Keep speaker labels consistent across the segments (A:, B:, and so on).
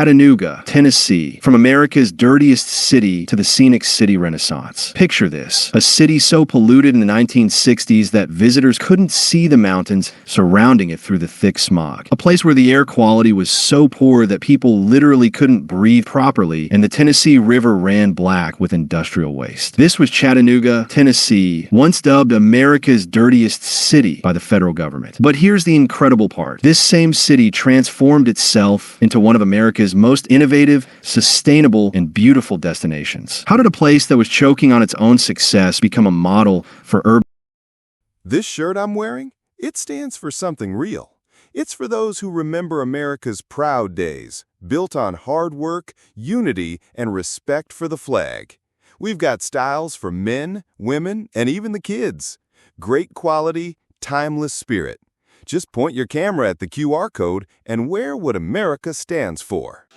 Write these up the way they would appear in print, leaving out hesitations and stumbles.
A: Chattanooga, Tennessee, from America's dirtiest city to the Scenic City Renaissance. Picture this, a city so polluted in the 1960s that visitors couldn't see the mountains surrounding it through the thick smog. A place where the air quality was so poor that people literally couldn't breathe properly, and the Tennessee River ran black with industrial waste. This was Chattanooga, Tennessee, once dubbed America's dirtiest city by the federal government. But here's the incredible part. This same city transformed itself into one of America's most innovative, sustainable, and beautiful destinations. How did a place that was choking on its own success become a model for urban?
B: This shirt I'm wearing, it stands for something real. It's for those who remember America's proud days, built on hard work, unity, and respect for the flag. We've got styles for men, women, and even the kids. Great quality, timeless spirit. Just point your camera at the QR code and wear what America stands for.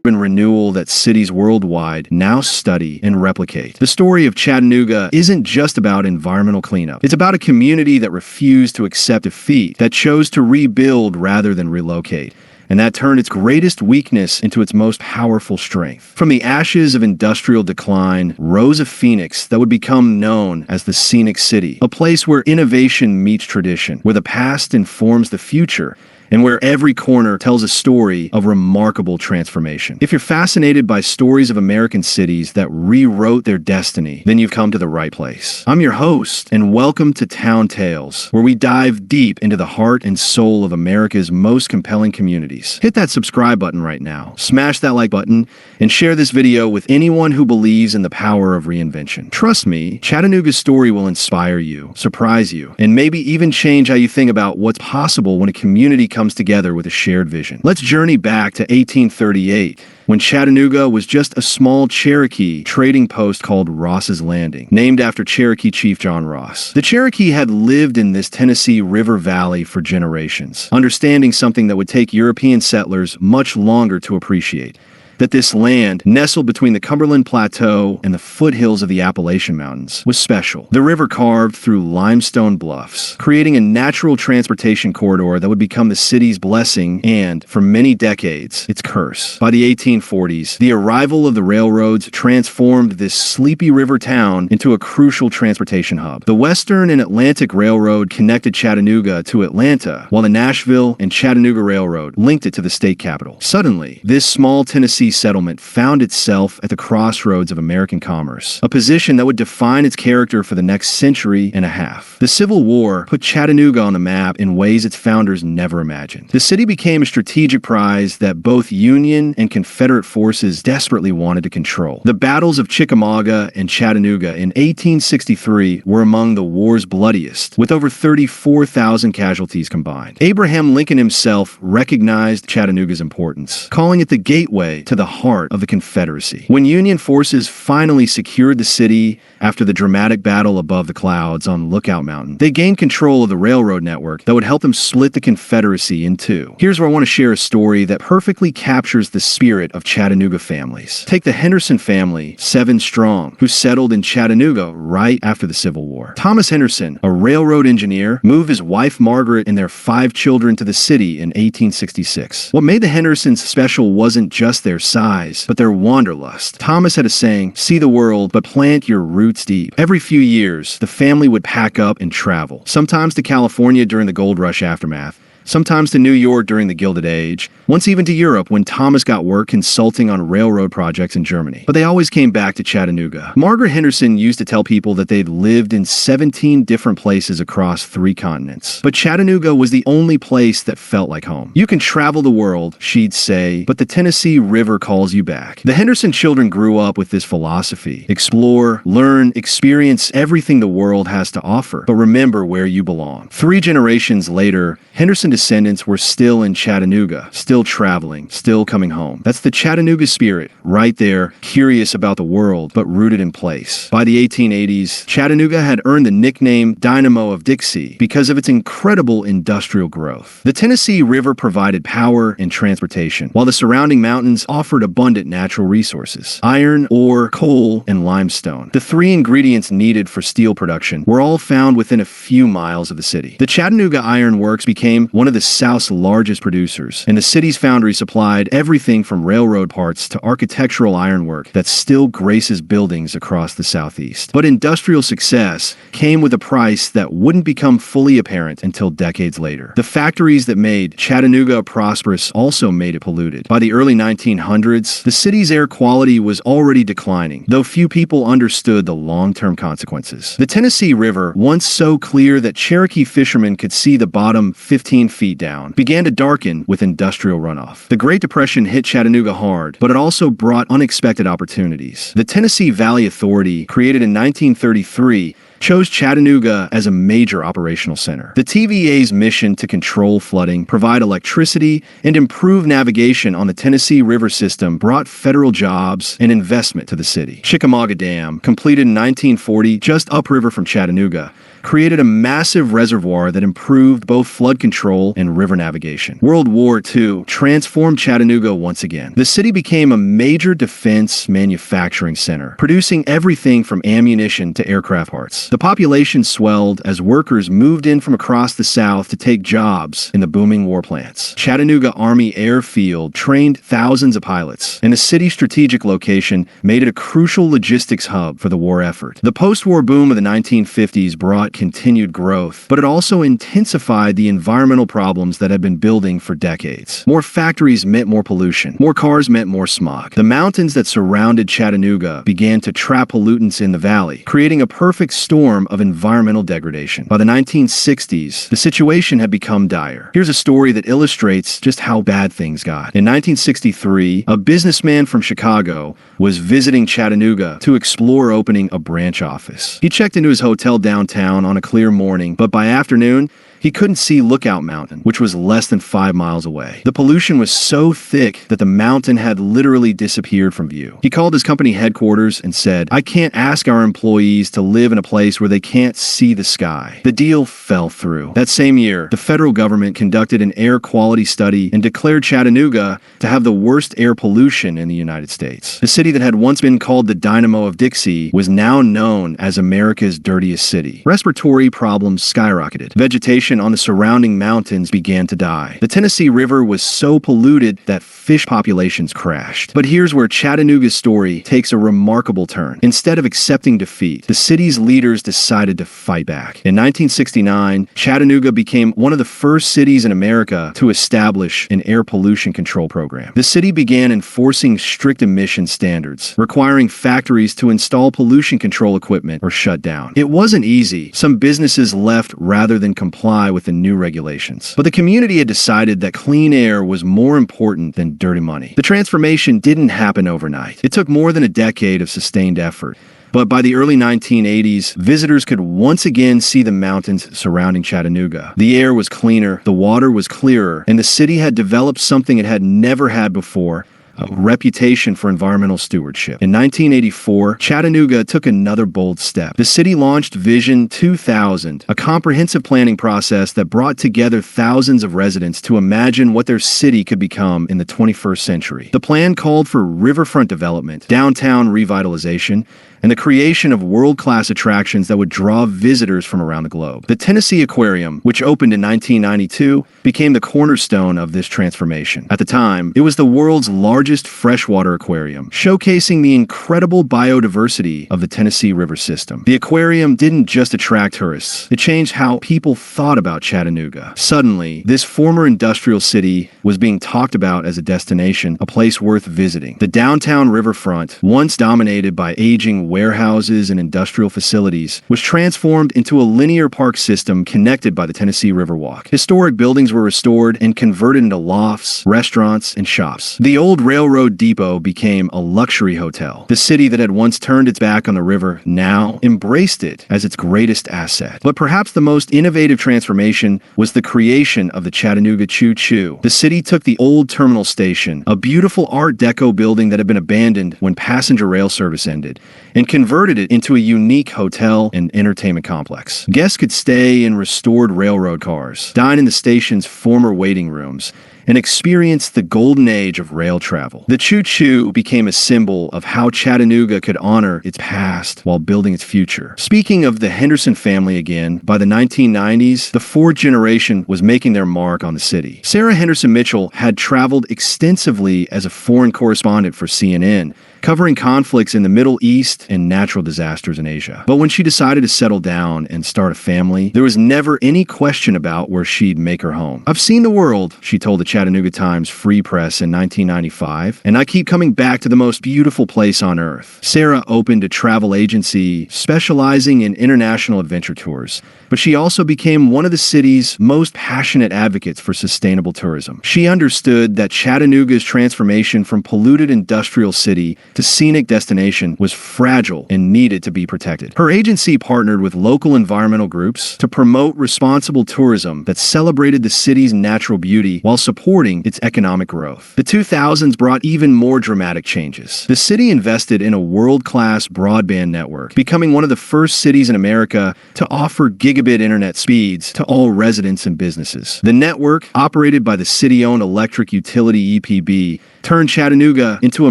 A: Renewal that cities worldwide now study and replicate. The story of Chattanooga isn't just about environmental cleanup. It's about a community that refused to accept defeat, that chose to rebuild rather than relocate, and that turned its greatest weakness into its most powerful strength. From the ashes of industrial decline rose a phoenix that would become known as the Scenic City, a place where innovation meets tradition, where the past informs the future, and where every corner tells a story of remarkable transformation. If you're fascinated by stories of American cities that rewrote their destiny, then you've come to the right place. I'm your host, and welcome to Town Tales, where we dive deep into the heart and soul of America's most compelling communities. Hit that subscribe button right now, smash that like button, and share this video with anyone who believes in the power of reinvention. Trust me, Chattanooga's story will inspire you, surprise you, and maybe even change how you think about what's possible when a community comes together with a shared vision. Let's journey back to 1838, when Chattanooga was just a small Cherokee trading post called Ross's Landing, named after Cherokee Chief John Ross. The Cherokee had lived in this Tennessee River Valley for generations, understanding something that would take European settlers much longer to appreciate: that this land, nestled between the Cumberland Plateau and the foothills of the Appalachian Mountains, was special. The river carved through limestone bluffs, creating a natural transportation corridor that would become the city's blessing and, for many decades, its curse. By the 1840s, the arrival of the railroads transformed this sleepy river town into a crucial transportation hub. The Western and Atlantic Railroad connected Chattanooga to Atlanta, while the Nashville and Chattanooga Railroad linked it to the state capital. Suddenly, this small Tennessee settlement found itself at the crossroads of American commerce, a position that would define its character for the next century and a half. The Civil War put Chattanooga on the map in ways its founders never imagined. The city became a strategic prize that both Union and Confederate forces desperately wanted to control. The battles of Chickamauga and Chattanooga in 1863 were among the war's bloodiest, with over 34,000 casualties combined. Abraham Lincoln himself recognized Chattanooga's importance, calling it the gateway to the heart of the Confederacy. When Union forces finally secured the city after the dramatic battle above the clouds on Lookout Mountain, they gained control of the railroad network that would help them split the Confederacy in two. Here's where I want to share a story that perfectly captures the spirit of Chattanooga families. Take the Henderson family, 7 strong, who settled in Chattanooga right after the Civil War. Thomas Henderson, a railroad engineer, moved his wife Margaret and their 5 children to the city in 1866. What made the Hendersons special wasn't just their size, but their wanderlust. Thomas had a saying, "See the world, but plant your roots deep." Every few years, the family would pack up and travel, sometimes to California during the gold rush aftermath, sometimes to New York during the Gilded Age, once even to Europe when Thomas got work consulting on railroad projects in Germany. But they always came back to Chattanooga. Margaret Henderson used to tell people that they'd lived in 17 different places across 3 continents. But Chattanooga was the only place that felt like home. "You can travel the world," she'd say, "but the Tennessee River calls you back." The Henderson children grew up with this philosophy: explore, learn, experience everything the world has to offer, but remember where you belong. 3 generations later, Henderson descendants were still in Chattanooga, still traveling, still coming home. That's the Chattanooga spirit, right there, curious about the world, but rooted in place. By the 1880s, Chattanooga had earned the nickname Dynamo of Dixie because of its incredible industrial growth. The Tennessee River provided power and transportation, while the surrounding mountains offered abundant natural resources: iron, ore, coal, and limestone. The 3 ingredients needed for steel production were all found within a few miles of the city. The Chattanooga Iron Works became one of the South's largest producers, and the city's foundry supplied everything from railroad parts to architectural ironwork that still graces buildings across the Southeast. But industrial success came with a price that wouldn't become fully apparent until decades later. The factories that made Chattanooga prosperous also made it polluted. By the early 1900s, the city's air quality was already declining, though few people understood the long-term consequences. The Tennessee River, once so clear that Cherokee fishermen could see the bottom 15 feet down, began to darken with industrial runoff. The Great Depression hit Chattanooga hard, but it also brought unexpected opportunities. The Tennessee Valley Authority, created in 1933, chose Chattanooga as a major operational center. The TVA's mission to control flooding, provide electricity, and improve navigation on the Tennessee River system brought federal jobs and investment to the city. Chickamauga Dam, completed in 1940 just upriver from Chattanooga, created a massive reservoir that improved both flood control and river navigation. World War II transformed Chattanooga once again. The city became a major defense manufacturing center, producing everything from ammunition to aircraft parts. The population swelled as workers moved in from across the South to take jobs in the booming war plants. Chattanooga Army Airfield trained thousands of pilots, and the city's strategic location made it a crucial logistics hub for the war effort. The post-war boom of the 1950s brought continued growth, but it also intensified the environmental problems that had been building for decades. More factories meant more pollution. More cars meant more smog. The mountains that surrounded Chattanooga began to trap pollutants in the valley, creating a perfect storm of environmental degradation. By the 1960s, the situation had become dire. Here's a story that illustrates just how bad things got. In 1963, a businessman from Chicago was visiting Chattanooga to explore opening a branch office. He checked into his hotel downtown on a clear morning, but by afternoon, he couldn't see Lookout Mountain, which was less than 5 miles away. The pollution was so thick that the mountain had literally disappeared from view. He called his company headquarters and said, "I can't ask our employees to live in a place where they can't see the sky." The deal fell through. That same year, the federal government conducted an air quality study and declared Chattanooga to have the worst air pollution in the United States. The city that had once been called the Dynamo of Dixie was now known as America's dirtiest city. Respiratory problems skyrocketed. Vegetation on the surrounding mountains began to die. The Tennessee River was so polluted that fish populations crashed. But here's where Chattanooga's story takes a remarkable turn. Instead of accepting defeat, the city's leaders decided to fight back. In 1969, Chattanooga became one of the first cities in America to establish an air pollution control program. The city began enforcing strict emission standards, requiring factories to install pollution control equipment or shut down. It wasn't easy. Some businesses left rather than comply with the new regulations. But the community had decided that clean air was more important than dirty money. The transformation didn't happen overnight. It took more than a decade of sustained effort. But by the early 1980s, visitors could once again see the mountains surrounding Chattanooga. The air was cleaner, the water was clearer, and the city had developed something it had never had before: a reputation for environmental stewardship. In 1984, Chattanooga took another bold step. The city launched Vision 2000, a comprehensive planning process that brought together thousands of residents to imagine what their city could become in the 21st century. The plan called for riverfront development, downtown revitalization, and the creation of world-class attractions that would draw visitors from around the globe. The Tennessee Aquarium, which opened in 1992, became the cornerstone of this transformation. At the time, it was the world's largest freshwater aquarium, showcasing the incredible biodiversity of the Tennessee River system. The aquarium didn't just attract tourists, it changed how people thought about Chattanooga. Suddenly, this former industrial city was being talked about as a destination, a place worth visiting. The downtown riverfront, once dominated by aging warehouses and industrial facilities, was transformed into a linear park system connected by the Tennessee Riverwalk. Historic buildings were restored and converted into lofts, restaurants, and shops. The old railroad depot became a luxury hotel. The city that had once turned its back on the river now embraced it as its greatest asset. But perhaps the most innovative transformation was the creation of the Chattanooga Choo Choo. The city took the old terminal station, a beautiful Art Deco building that had been abandoned when passenger rail service ended, and converted it into a unique hotel and entertainment complex. Guests could stay in restored railroad cars, dine in the station's former waiting rooms, and experienced the golden age of rail travel. The choo-choo became a symbol of how Chattanooga could honor its past while building its future. Speaking of the Henderson family again, by the 1990s, the fourth generation was making their mark on the city. Sarah Henderson Mitchell had traveled extensively as a foreign correspondent for CNN, covering conflicts in the Middle East and natural disasters in Asia. But when she decided to settle down and start a family, there was never any question about where she'd make her home. "I've seen the world," she told the Chattanooga Times Free Press in 1995, "and I keep coming back to the most beautiful place on earth." Sarah opened a travel agency specializing in international adventure tours, but she also became one of the city's most passionate advocates for sustainable tourism. She understood that Chattanooga's transformation from polluted industrial city to scenic destination was fragile and needed to be protected. Her agency partnered with local environmental groups to promote responsible tourism that celebrated the city's natural beauty while supporting its economic growth. The 2000s brought even more dramatic changes. The city invested in a world-class broadband network, becoming one of the first cities in America to offer gigabit internet speeds to all residents and businesses. The network, operated by the city-owned electric utility EPB, turned Chattanooga into a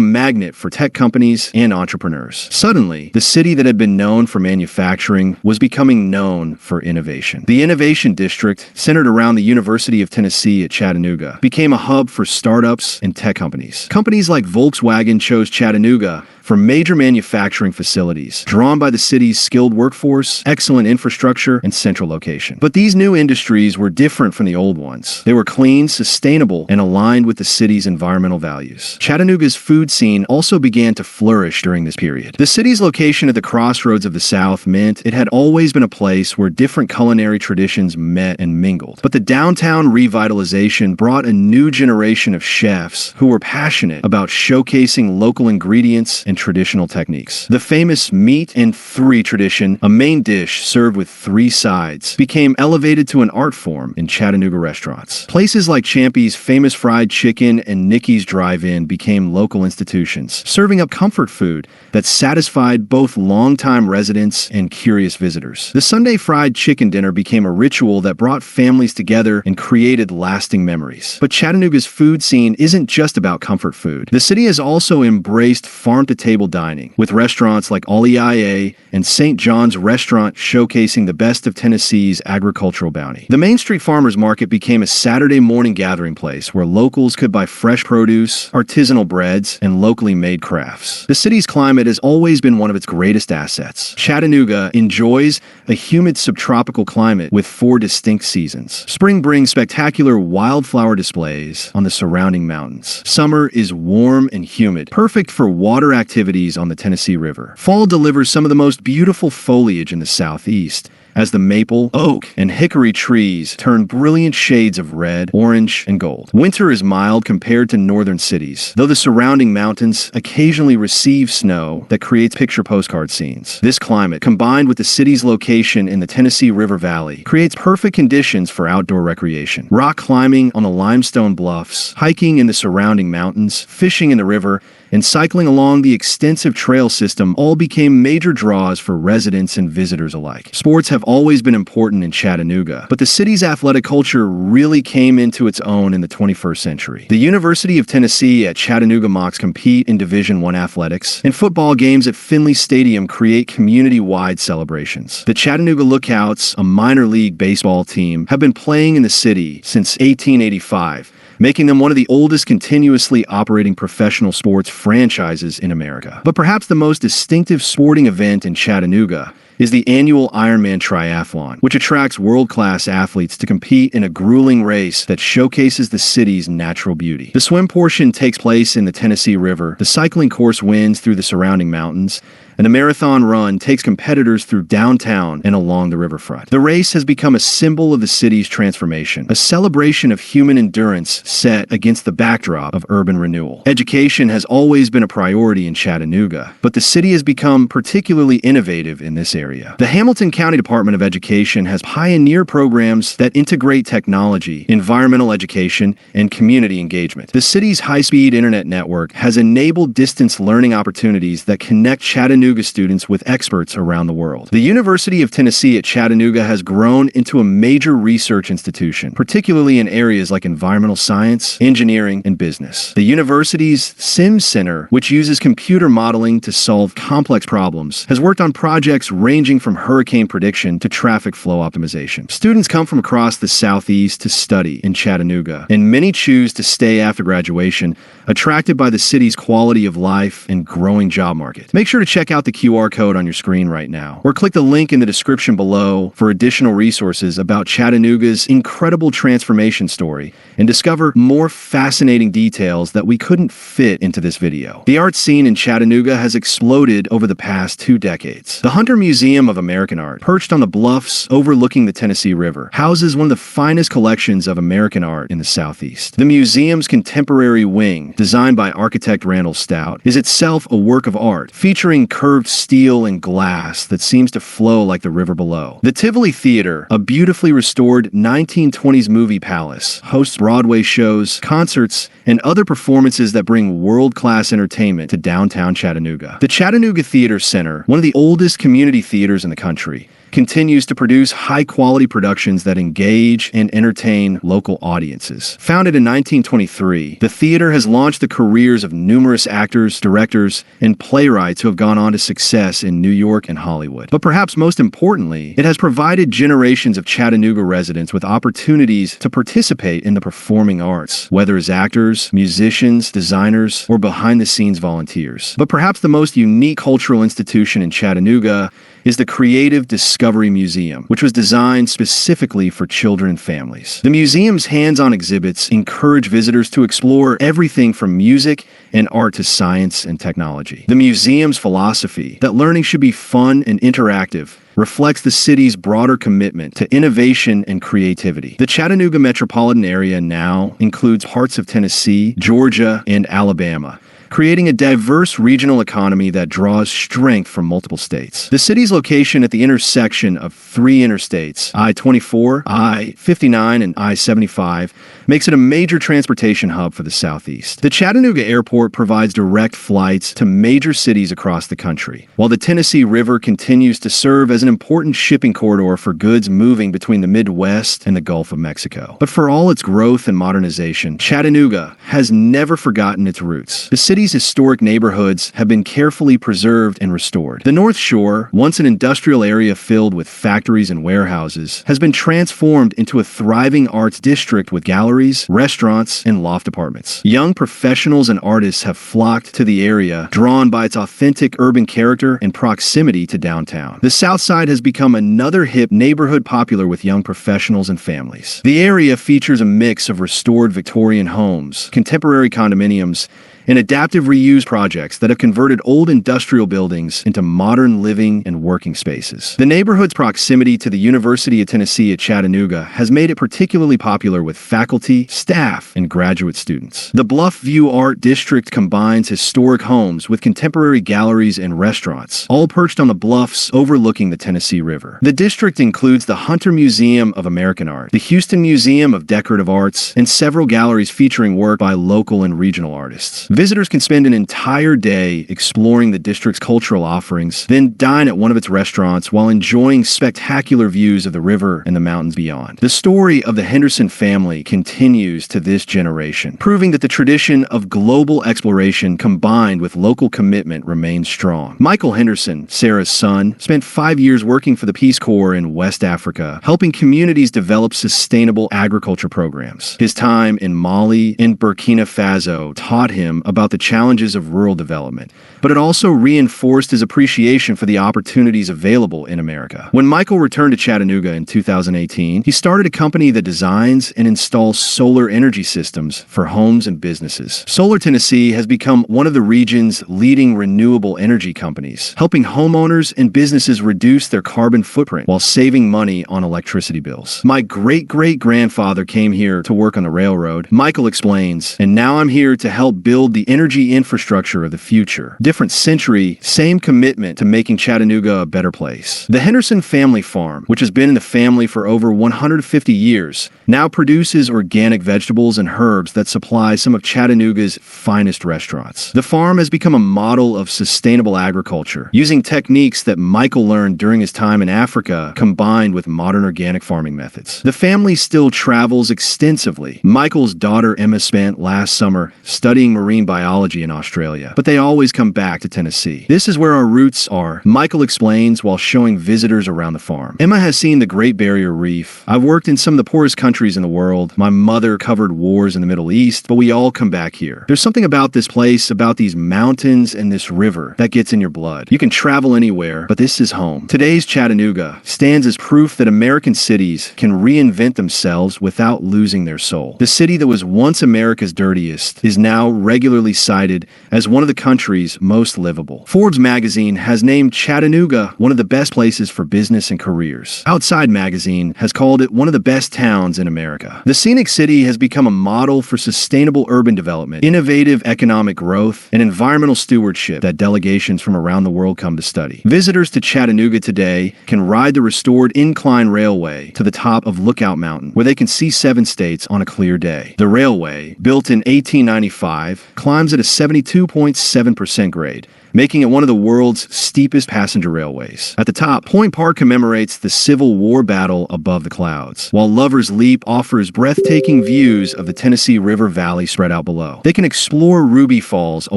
A: magnet for tech companies and entrepreneurs. Suddenly, the city that had been known for manufacturing was becoming known for innovation. The Innovation District, centered around the University of Tennessee at Chattanooga, became a hub for startups and tech companies. Companies like Volkswagen chose Chattanooga for major manufacturing facilities, drawn by the city's skilled workforce, excellent infrastructure, and central location. But these new industries were different from the old ones. They were clean, sustainable, and aligned with the city's environmental values. Chattanooga's food scene also began to flourish during this period. The city's location at the crossroads of the South meant it had always been a place where different culinary traditions met and mingled. But the downtown revitalization brought a new generation of chefs who were passionate about showcasing local ingredients and traditional techniques. The famous meat and three tradition, a main dish served with three sides, became elevated to an art form in Chattanooga restaurants. Places like Champy's famous fried chicken and Nikki's Drive-In became local institutions, serving up comfort food that satisfied both longtime residents and curious visitors. The Sunday fried chicken dinner became a ritual that brought families together and created lasting memories. But Chattanooga's food scene isn't just about comfort food. The city has also embraced farm-to-table dining, with restaurants like Ollie IA and St. John's Restaurant showcasing the best of Tennessee's agricultural bounty. The Main Street Farmers Market became a Saturday morning gathering place where locals could buy fresh produce, artisanal breads, and locally made crafts. The city's climate has always been one of its greatest assets. Chattanooga enjoys a humid subtropical climate with 4 distinct seasons. Spring brings spectacular wildflower displays on the surrounding mountains. Summer is warm and humid, perfect for water activities on the Tennessee River. Fall delivers some of the most beautiful foliage in the southeast, as the maple, oak, and hickory trees turn brilliant shades of red, orange, and gold. Winter is mild compared to northern cities, though the surrounding mountains occasionally receive snow that creates picture postcard scenes. This climate, combined with the city's location in the Tennessee River Valley, creates perfect conditions for outdoor recreation. Rock climbing on the limestone bluffs, hiking in the surrounding mountains, fishing in the river, and cycling along the extensive trail system all became major draws for residents and visitors alike. Sports have always been important in Chattanooga, but the city's athletic culture really came into its own in the 21st century. The University of Tennessee at Chattanooga Mocs compete in Division I athletics, and football games at Finley Stadium create community-wide celebrations. The Chattanooga Lookouts, a minor league baseball team, have been playing in the city since 1885, making them one of the oldest continuously operating professional sports franchises in America. But perhaps the most distinctive sporting event in Chattanooga is the annual Ironman Triathlon, which attracts world-class athletes to compete in a grueling race that showcases the city's natural beauty. The swim portion takes place in the Tennessee River, the cycling course winds through the surrounding mountains, and the marathon run takes competitors through downtown and along the riverfront. The race has become a symbol of the city's transformation, a celebration of human endurance set against the backdrop of urban renewal. Education has always been a priority in Chattanooga, but the city has become particularly innovative in this area. The Hamilton County Department of Education has pioneered programs that integrate technology, environmental education, and community engagement. The city's high-speed internet network has enabled distance learning opportunities that connect Chattanooga Chattanooga students with experts around the world. The University of Tennessee at Chattanooga has grown into a major research institution, particularly in areas like environmental science, engineering, and business. The university's SIM Center, which uses computer modeling to solve complex problems, has worked on projects ranging from hurricane prediction to traffic flow optimization. Students come from across the Southeast to study in Chattanooga, and many choose to stay after graduation, attracted by the city's quality of life and growing job market. Make sure to check out the QR code on your screen right now, or click the link in the description below for additional resources about Chattanooga's incredible transformation story and discover more fascinating details that we couldn't fit into this video. The art scene in Chattanooga has exploded over the past 2 decades. The Hunter Museum of American Art, perched on the bluffs overlooking the Tennessee River, houses one of the finest collections of American art in the Southeast. The museum's contemporary wing, designed by architect Randall Stout, is itself a work of art, featuring curved steel and glass that seems to flow like the river below. The Tivoli Theater, a beautifully restored 1920s movie palace, hosts Broadway shows, concerts, and other performances that bring world-class entertainment to downtown Chattanooga. The Chattanooga Theater Center, one of the oldest community theaters in the country, continues to produce high-quality productions that engage and entertain local audiences. Founded in 1923, the theater has launched the careers of numerous actors, directors, and playwrights who have gone on to success in New York and Hollywood. But perhaps most importantly, it has provided generations of Chattanooga residents with opportunities to participate in the performing arts, whether as actors, musicians, designers, or behind-the-scenes volunteers. But perhaps the most unique cultural institution in Chattanooga is the Creative Discovery Museum, which was designed specifically for children and families. The museum's hands-on exhibits encourage visitors to explore everything from music and art to science and technology. The museum's philosophy, that learning should be fun and interactive, reflects the city's broader commitment to innovation and creativity. The Chattanooga metropolitan area now includes parts of Tennessee, Georgia, and Alabama, creating a diverse regional economy that draws strength from multiple states. The city's location at the intersection of 3 interstates, I-24, I-59, and I-75, makes it a major transportation hub for the Southeast. The Chattanooga Airport provides direct flights to major cities across the country, while the Tennessee River continues to serve as an important shipping corridor for goods moving between the Midwest and the Gulf of Mexico. But for all its growth and modernization, Chattanooga has never forgotten its roots. The city's historic neighborhoods have been carefully preserved and restored. The North Shore, once an industrial area filled with factories and warehouses, has been transformed into a thriving arts district with galleries, restaurants, and loft apartments. Young professionals and artists have flocked to the area, drawn by its authentic urban character and proximity to downtown. The South Side has become another hip neighborhood popular with young professionals and families. The area features a mix of restored Victorian homes, contemporary condominiums, and adaptive reuse projects that have converted old industrial buildings into modern living and working spaces. The neighborhood's proximity to the University of Tennessee at Chattanooga has made it particularly popular with faculty, staff, and graduate students. The Bluff View Art District combines historic homes with contemporary galleries and restaurants, all perched on the bluffs overlooking the Tennessee River. The district includes the Hunter Museum of American Art, the Houston Museum of Decorative Arts, and several galleries featuring work by local and regional artists. Visitors can spend an entire day exploring the district's cultural offerings, then dine at one of its restaurants while enjoying spectacular views of the river and the mountains beyond. The story of the Henderson family continues to this generation, proving that the tradition of global exploration combined with local commitment remains strong. Michael Henderson, Sarah's son, spent 5 years working for the Peace Corps in West Africa, helping communities develop sustainable agriculture programs. His time in Mali and Burkina Faso taught him about the challenges of rural development, but it also reinforced his appreciation for the opportunities available in America. When Michael returned to Chattanooga in 2018, he started a company that designs and installs solar energy systems for homes and businesses. Solar Tennessee has become one of the region's leading renewable energy companies, helping homeowners and businesses reduce their carbon footprint while saving money on electricity bills. My great-great-grandfather came here to work on the railroad, Michael explains, and now I'm here to help build the energy infrastructure of the future. Different century, same commitment to making Chattanooga a better place. The Henderson family farm, which has been in the family for over 150 years, now produces organic vegetables and herbs that supply some of Chattanooga's finest restaurants. The farm has become a model of sustainable agriculture, using techniques that Michael learned during his time in Africa combined with modern organic farming methods. The family still travels extensively. Michael's daughter Emma spent last summer studying marine biology in Australia, but they always come back to Tennessee. This is where our roots are, Michael explains while showing visitors around the farm. Emma has seen the Great Barrier Reef. I've worked in some of the poorest countries in the world. My mother covered wars in the Middle East, but we all come back here. There's something about this place, about these mountains and this river that gets in your blood. You can travel anywhere, but this is home. Today's Chattanooga stands as proof that American cities can reinvent themselves without losing their soul. The city that was once America's dirtiest is now regularly cited as one of the country's most livable. Forbes magazine has named Chattanooga one of the best places for business and careers. Outside magazine has called it one of the best towns in America. The Scenic City has become a model for sustainable urban development, innovative economic growth, and environmental stewardship that delegations from around the world come to study. Visitors to Chattanooga today can ride the restored incline railway to the top of Lookout Mountain, where they can see 7 states on a clear day. The railway, built in 1895, climbs at a 72.7% grade, making it one of the world's steepest passenger railways. At the top, Point Park commemorates the Civil War battle above the clouds, while Lover's Leap offers breathtaking views of the Tennessee River Valley spread out below. They can explore Ruby Falls, a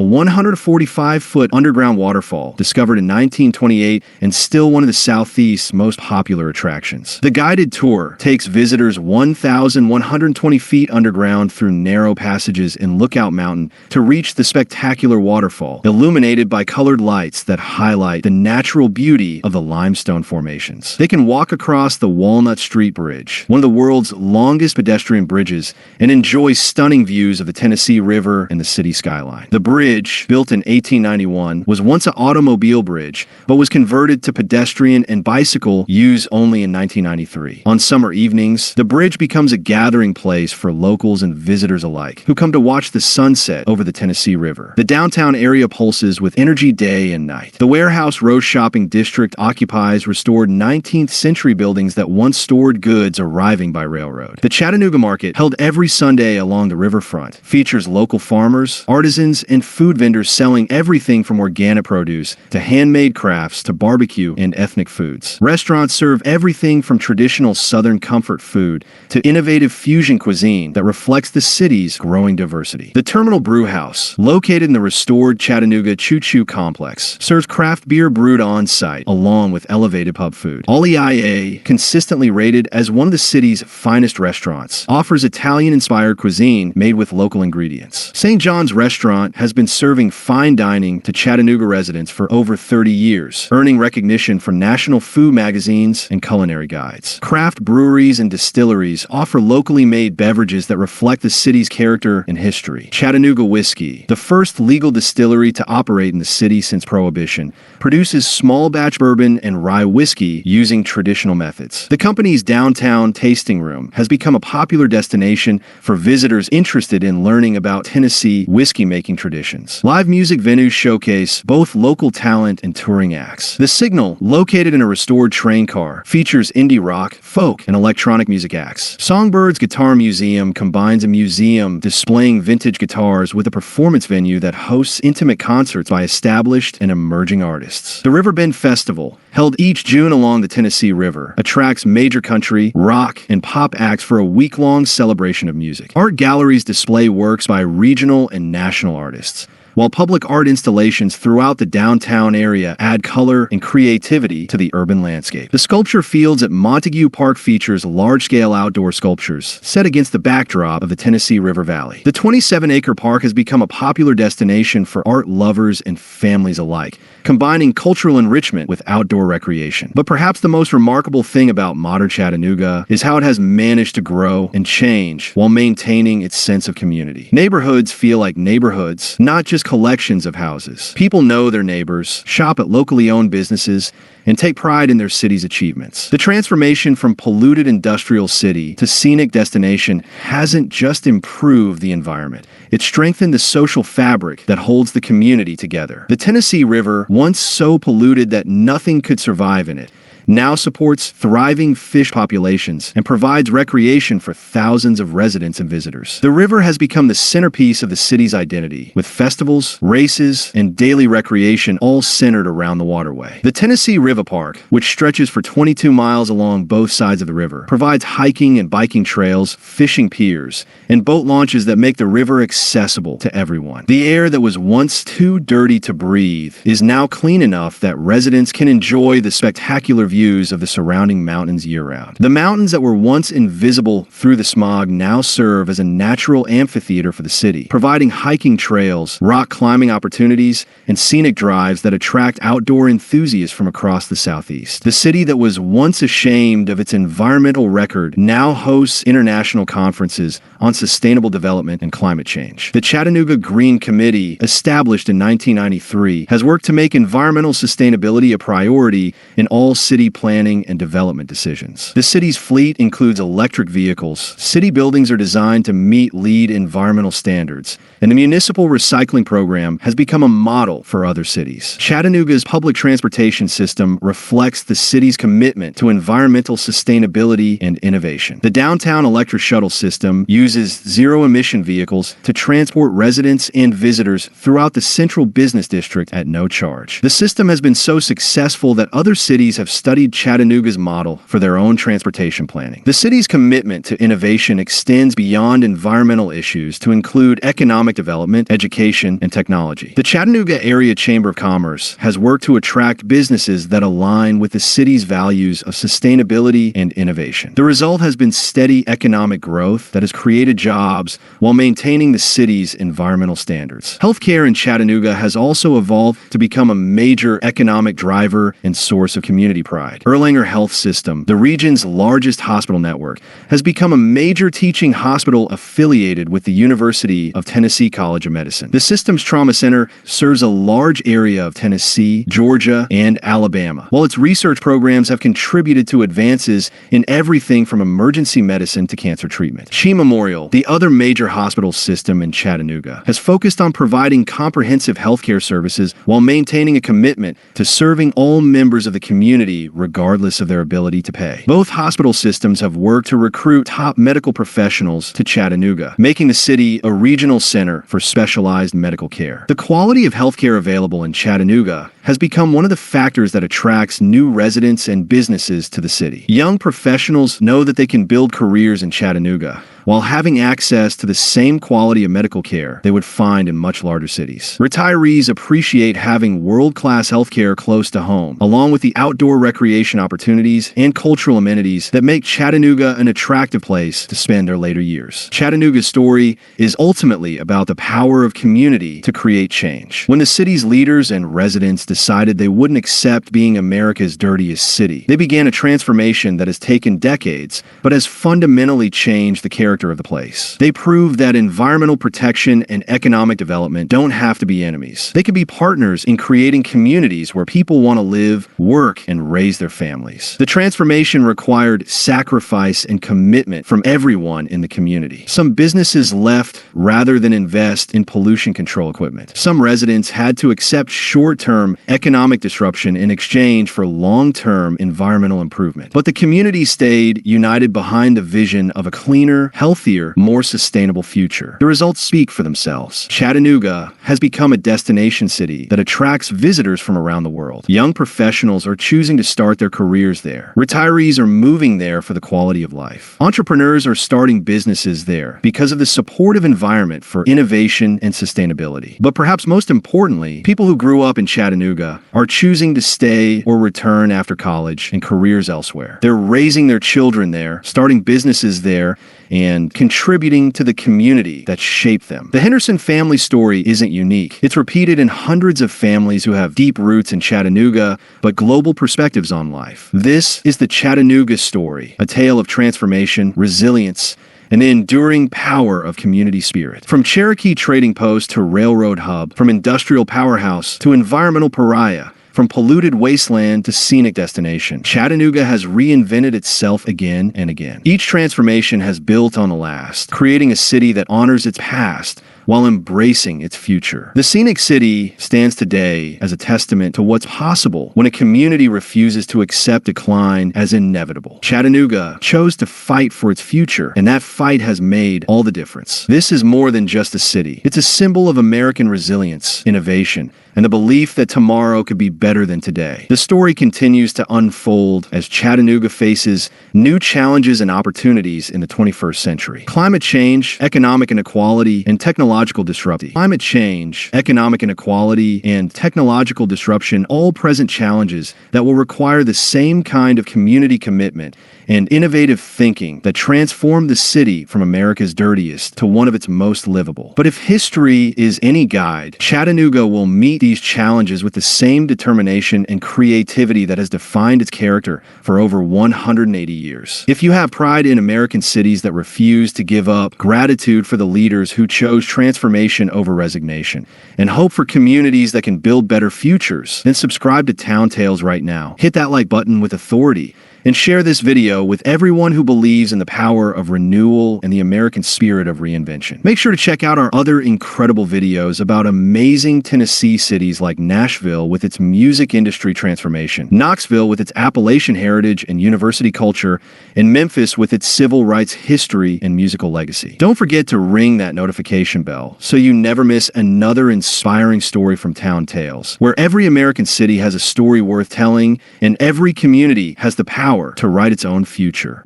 A: 145-foot underground waterfall discovered in 1928 and still one of the Southeast's most popular attractions. The guided tour takes visitors 1,120 feet underground through narrow passages in Lookout Mountain to reach the spectacular waterfall, illuminated by colored lights that highlight the natural beauty of the limestone formations. They can walk across the Walnut Street Bridge, one of the world's longest pedestrian bridges, and enjoy stunning views of the Tennessee River and the city skyline. The bridge, built in 1891, was once an automobile bridge, but was converted to pedestrian and bicycle use only in 1993. On summer evenings, the bridge becomes a gathering place for locals and visitors alike, who come to watch the sunset over the Tennessee River. The downtown area pulses with energy day and night. The Warehouse Road Shopping District occupies restored 19th century buildings that once stored goods arriving by railroad. The Chattanooga Market, held every Sunday along the riverfront, features local farmers, artisans, and food vendors selling everything from organic produce to handmade crafts to barbecue and ethnic foods. Restaurants serve everything from traditional Southern comfort food to innovative fusion cuisine that reflects the city's growing diversity. The Terminal Brew House, located in the restored Chattanooga Choo Choo Complex, serves craft beer brewed on-site, along with elevated pub food. All EIA, consistently rated as one of the city's finest restaurants, offers Italian-inspired cuisine made with local ingredients. St. John's Restaurant has been serving fine dining to Chattanooga residents for over 30 years, earning recognition from national food magazines and culinary guides. Craft breweries and distilleries offer locally made beverages that reflect the city's character and history. Chattanooga Whiskey, the first legal distillery to operate in the city since Prohibition, produces small batch bourbon and rye whiskey using traditional methods. The company's downtown tasting room has become a popular destination for visitors interested in learning about Tennessee whiskey-making traditions. Live music venues showcase both local talent and touring acts. The Signal, located in a restored train car, features indie rock, folk, and electronic music acts. Songbird's Guitar Museum combines a museum displaying vintage guitars with a performance venue that hosts intimate concerts by established and emerging artists. The Riverbend Festival, held each June along the Tennessee River, attracts major country, rock, and pop acts for a week-long celebration of music. Art galleries display works by regional and national artists, while public art installations throughout the downtown area add color and creativity to the urban landscape. The sculpture fields at Montague Park features large-scale outdoor sculptures set against the backdrop of the Tennessee River Valley. The 27-acre park has become a popular destination for art lovers and families alike, combining cultural enrichment with outdoor recreation. But perhaps the most remarkable thing about modern Chattanooga is how it has managed to grow and change while maintaining its sense of community. Neighborhoods feel like neighborhoods, not just collections of houses. People know their neighbors, shop at locally owned businesses, and take pride in their city's achievements. The transformation from polluted industrial city to scenic destination hasn't just improved the environment. It strengthened the social fabric that holds the community together. The Tennessee River, once so polluted that nothing could survive in it, now supports thriving fish populations and provides recreation for thousands of residents and visitors. The river has become the centerpiece of the city's identity, with festivals, races, and daily recreation all centered around the waterway. The Tennessee River Park, which stretches for 22 miles along both sides of the river, provides hiking and biking trails, fishing piers, and boat launches that make the river accessible to everyone. The air that was once too dirty to breathe is now clean enough that residents can enjoy the spectacular views of the surrounding mountains year-round. The mountains that were once invisible through the smog now serve as a natural amphitheater for the city, providing hiking trails, rock climbing opportunities, and scenic drives that attract outdoor enthusiasts from across the Southeast. The city that was once ashamed of its environmental record now hosts international conferences on sustainable development and climate change. The Chattanooga Green Committee, established in 1993, has worked to make environmental sustainability a priority in all city planning and development decisions. The city's fleet includes electric vehicles. City buildings are designed to meet LEED environmental standards, and the municipal recycling program has become a model for other cities. Chattanooga's public transportation system reflects the city's commitment to environmental sustainability and innovation. The downtown electric shuttle system uses zero-emission vehicles to transport residents and visitors throughout the central business district at no charge. The system has been so successful that other cities have studied Chattanooga's model for their own transportation planning. The city's commitment to innovation extends beyond environmental issues to include economic development, education, and technology. The Chattanooga Area Chamber of Commerce has worked to attract businesses that align with the city's values of sustainability and innovation. The result has been steady economic growth that has created jobs while maintaining the city's environmental standards. Healthcare in Chattanooga has also evolved to become a major economic driver and source of community pride. Erlanger Health System, the region's largest hospital network, has become a major teaching hospital affiliated with the University of Tennessee College of Medicine. The system's trauma center serves a large area of Tennessee, Georgia, and Alabama, while its research programs have contributed to advances in everything from emergency medicine to cancer treatment. She Memorial, the other major hospital system in Chattanooga, has focused on providing comprehensive healthcare services while maintaining a commitment to serving all members of the community regardless of their ability to pay. Both hospital systems have worked to recruit top medical professionals to Chattanooga, making the city a regional center for specialized medical care. The quality of healthcare available in Chattanooga has become one of the factors that attracts new residents and businesses to the city. Young professionals know that they can build careers in Chattanooga while having access to the same quality of medical care they would find in much larger cities. Retirees appreciate having world-class healthcare close to home, along with the outdoor recreation opportunities and cultural amenities that make Chattanooga an attractive place to spend their later years. Chattanooga's story is ultimately about the power of community to create change. When the city's leaders and residents decided they wouldn't accept being America's dirtiest city, they began a transformation that has taken decades, but has fundamentally changed the character of the place. They proved that environmental protection and economic development don't have to be enemies. They can be partners in creating communities where people want to live, work, and raise their families. The transformation required sacrifice and commitment from everyone in the community. Some businesses left rather than invest in pollution control equipment. Some residents had to accept short-term economic disruption in exchange for long-term environmental improvement. But the community stayed united behind the vision of a cleaner, healthier, more sustainable future. The results speak for themselves. Chattanooga has become a destination city that attracts visitors from around the world. Young professionals are choosing to start their careers there. Retirees are moving there for the quality of life. Entrepreneurs are starting businesses there because of the supportive environment for innovation and sustainability. But perhaps most importantly, people who grew up in Chattanooga are choosing to stay or return after college and careers elsewhere. They're raising their children there, starting businesses there, and contributing to the community that shaped them. The Henderson family story isn't unique. It's repeated in hundreds of families who have deep roots in Chattanooga, but global perspectives on life. This is the Chattanooga story, a tale of transformation, resilience, and the enduring power of community spirit. From Cherokee trading post to railroad hub, from industrial powerhouse to environmental pariah, from polluted wasteland to scenic destination, Chattanooga has reinvented itself again and again. Each transformation has built on the last, creating a city that honors its past while embracing its future. The Scenic City stands today as a testament to what's possible when a community refuses to accept decline as inevitable. Chattanooga chose to fight for its future, and that fight has made all the difference. This is more than just a city. It's a symbol of American resilience, innovation, and the belief that tomorrow could be better than today. The story continues to unfold as Chattanooga faces new challenges and opportunities in the 21st century. Climate change, economic inequality, and technological disruption. Climate change, economic inequality, and technological disruption, all present challenges that will require the same kind of community commitment and innovative thinking that transformed the city from America's dirtiest to one of its most livable. But if history is any guide, Chattanooga will meet these challenges with the same determination and creativity that has defined its character for over 180 years. If you have pride in American cities that refuse to give up, gratitude for the leaders who chose transformation over resignation, and hope for communities that can build better futures, then subscribe to Town Tales right now. Hit that like button with authority, and share this video with everyone who believes in the power of renewal and the American spirit of reinvention. Make sure to check out our other incredible videos about amazing Tennessee cities like Nashville with its music industry transformation, Knoxville with its Appalachian heritage and university culture, and Memphis with its civil rights history and musical legacy. Don't forget to ring that notification bell so you never miss another inspiring story from Town Tales, where every American city has a story worth telling and every community has the power to write its own future.